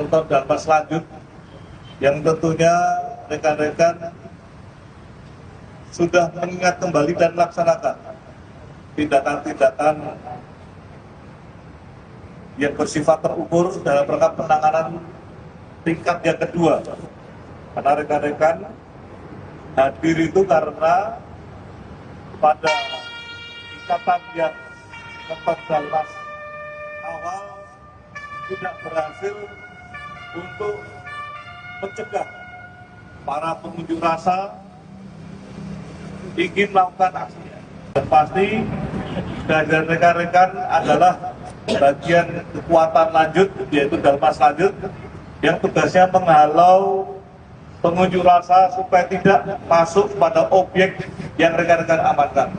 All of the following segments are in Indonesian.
Beton Dalmas lanjut yang tentunya rekan-rekan sudah mengingat kembali dan melaksanakan tindakan-tindakan yang bersifat terukur dalam rangka penanganan tingkat yang kedua. Karena rekan-rekan hadir itu karena pada tingkatan yang Beton Dalmas awal tidak berhasil untuk mencegah para pengunjuk rasa ingin melakukan aksinya. Dan pasti dari rekan-rekan adalah bagian kekuatan lanjut, yaitu Dalmas lanjut, yang tugasnya menghalau pengunjuk rasa supaya tidak masuk pada objek yang rekan-rekan amankan.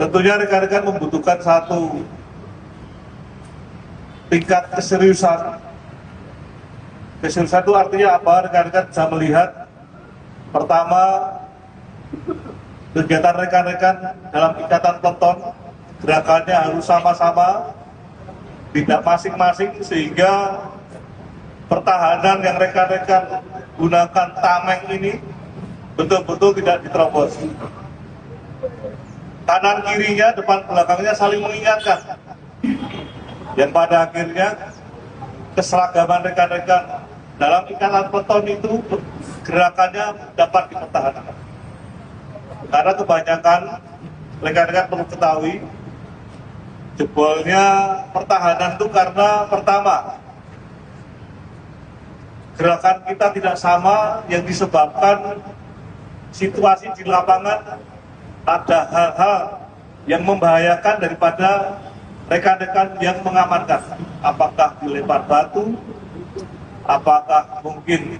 Tentunya rekan-rekan membutuhkan satu tingkat keseriusan. Keseriusan itu artinya apa? Rekan-rekan bisa melihat pertama, kegiatan rekan-rekan dalam ikatan peton gerakannya harus sama-sama, tidak masing-masing, sehingga pertahanan yang rekan-rekan gunakan tameng ini betul-betul tidak diterobos. Kanan kirinya, depan belakangnya saling mengingatkan, dan pada akhirnya keseragaman rekan-rekan dalam ikatan peton itu gerakannya dapat dipertahankan. Karena kebanyakan rekan-rekan perlu ketahui, jebolnya pertahanan itu karena pertama, gerakan kita tidak sama yang disebabkan situasi di lapangan ada hal-hal yang membahayakan daripada rekan-rekan yang mengamankan. Apakah dilempar batu, apakah mungkin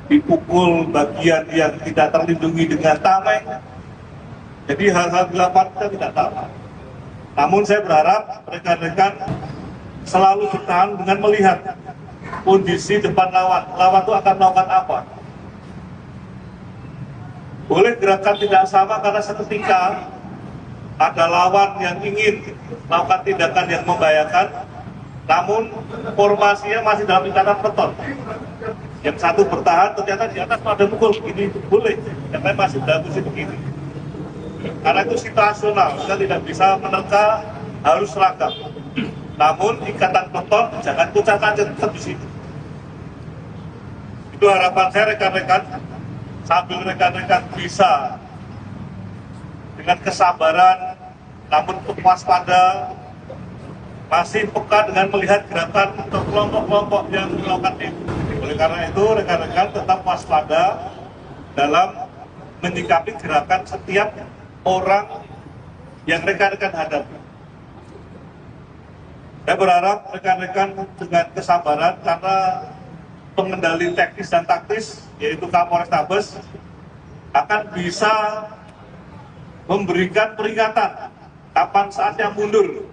dipukul bagian yang tidak terlindungi dengan tameng. Jadi hal-hal di lapangan kita tidak tahu. Namun saya berharap rekan-rekan selalu bertahan dengan melihat kondisi depan lawan. Lawan itu akan melakukan apa? Boleh gerakan tidak sama karena seketika ada lawan yang ingin melakukan tindakan yang membahayakan, namun formasinya masih dalam ikatan peton. Yang satu bertahan, ternyata di atas ada mukul begini, boleh. Yang lain masih dalam posisi begini. Karena itu situasional, kita tidak bisa menerka, harus seragam. Namun ikatan peton jangan kucakan tetap di situ. Itu harapan saya rekan-rekan, sambil rekan-rekan bisa dengan kesabaran, namun waspada, masih peka dengan melihat gerakan untuk kelompok-kelompok yang melakukan itu. Oleh karena itu, rekan-rekan tetap waspada dalam menyikapi gerakan setiap orang yang rekan-rekan hadapi. Saya berharap rekan-rekan dengan kesabaran, karena pengendali teknis dan taktis, yaitu Kapolres Tabes, akan bisa memberikan peringatan kapan saatnya mundur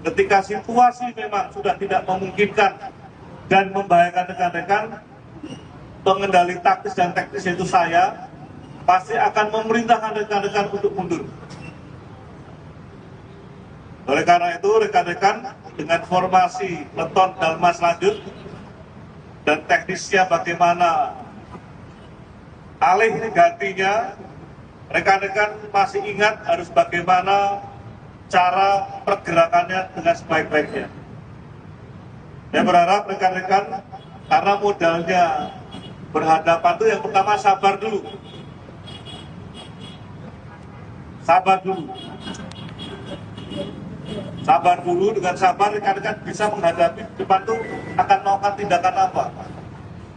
ketika situasi memang sudah tidak memungkinkan dan membahayakan rekan-rekan. Pengendali taktis dan teknis, yaitu saya, pasti akan memerintahkan rekan-rekan untuk mundur. Oleh karena itu, rekan-rekan dengan formasi Beton Dalmas lanjut dan teknisnya bagaimana alih gantinya, rekan-rekan masih ingat harus bagaimana cara pergerakannya dengan sebaik-baiknya. Saya berharap rekan-rekan, karena modalnya berhadapan itu yang pertama sabar dulu. Sabar dulu. Sabar dulu, dengan sabar rekan-rekan bisa menghadapi depan itu akan melakukan tindakan apa?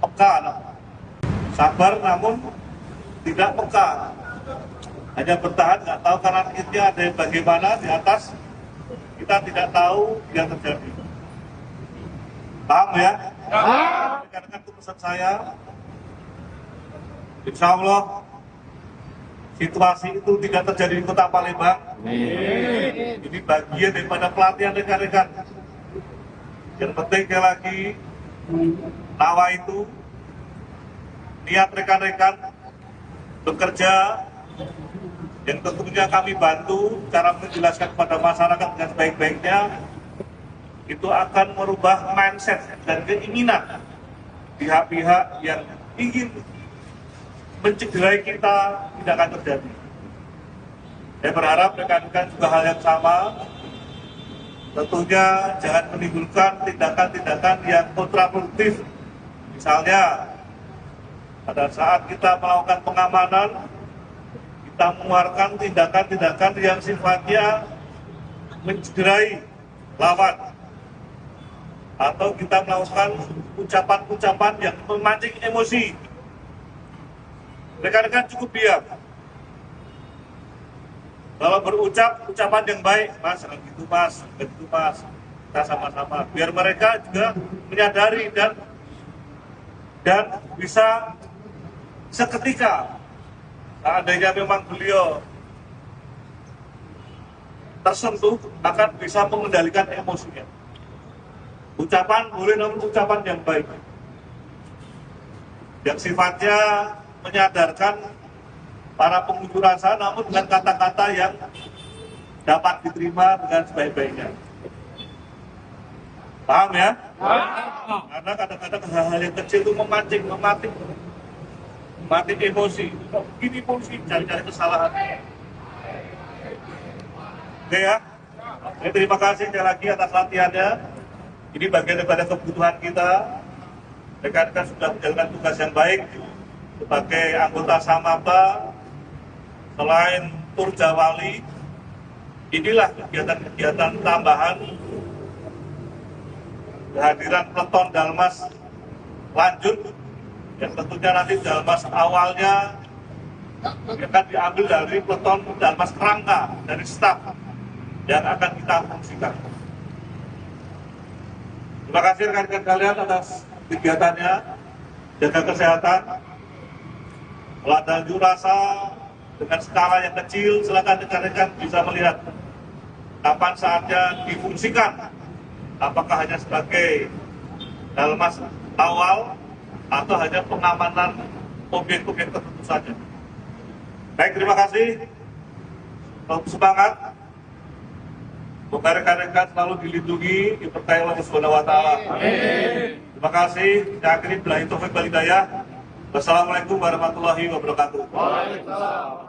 Peka. Sabar namun tidak peka. Hanya bertahan, nggak tahu kanan kirinya ada yang bagaimana di atas, kita tidak tahu yang terjadi. Paham ya? Rekan-rekan, itu pesan saya. Insya Allah situasi itu tidak terjadi di Kota Palembang. Ini bagian daripada pelatihan rekan-rekan. Yang penting sekali lagi, tawa itu niat rekan-rekan bekerja, yang tentunya kami bantu cara menjelaskan kepada masyarakat dengan sebaik-baiknya. itu akan merubah mindset dan keinginan pihak-pihak yang ingin mencederai kita tidak akan terjadi. Saya berharap rekan-rekan juga hal yang sama, tentunya jangan menimbulkan tindakan-tindakan yang kontraproduktif. Misalnya, pada saat kita melakukan pengamanan, kita mengeluarkan tindakan-tindakan yang sifatnya mencederai lawan, atau kita melakukan ucapan-ucapan yang memancing emosi. Rekan-rekan cukup diam. Kalau berucap ucapan yang baik, mas, jangan gitu mas, jangan gitu mas, kita sama-sama. Biar mereka juga menyadari dan bisa seketika, seandainya memang beliau tersentuh, akan bisa mengendalikan emosinya. Ucapan boleh, namun ucapan yang baik, yang sifatnya menyadarkan para pengunjuk rasa, namun dengan kata-kata yang dapat diterima dengan sebaik-baiknya. Paham ya? Karena kadang-kadang hal-hal yang kecil itu memancing emosi. Kok begini polisi, cari-cari kesalahan. Oke ya? Terima kasih sekali lagi atas latihannya. Ini bagian daripada kebutuhan kita. Rekan-rekan sudah menjalankan tugas yang baik sebagai anggota Samapta. Selain Turjawali, inilah kegiatan-kegiatan tambahan kehadiran peleton Dalmas lanjut, yang tentunya nanti Dalmas awalnya akan diambil dari peleton Dalmas kerangka, dari staf yang akan kita fungsikan. Terima kasih rekan-rekan kalian atas kegiatannya. Jaga kesehatan, meladang unjuk rasa dengan skala yang kecil. Silakan rekan-rekan bisa melihat kapan saatnya difungsikan, apakah hanya sebagai Dalmas awal atau hanya pengamanan objek-objek tertentu saja. Baik, terima kasih. Semangat. Semoga rekan-rekan selalu dilindungi, diberkahi oleh Allah Subhanahu wa Ta'ala. Terima kasih. Saya akhiri billahi taufiq wal hidayah. Wassalamualaikum warahmatullahi wabarakatuh. Waalaikumsalam.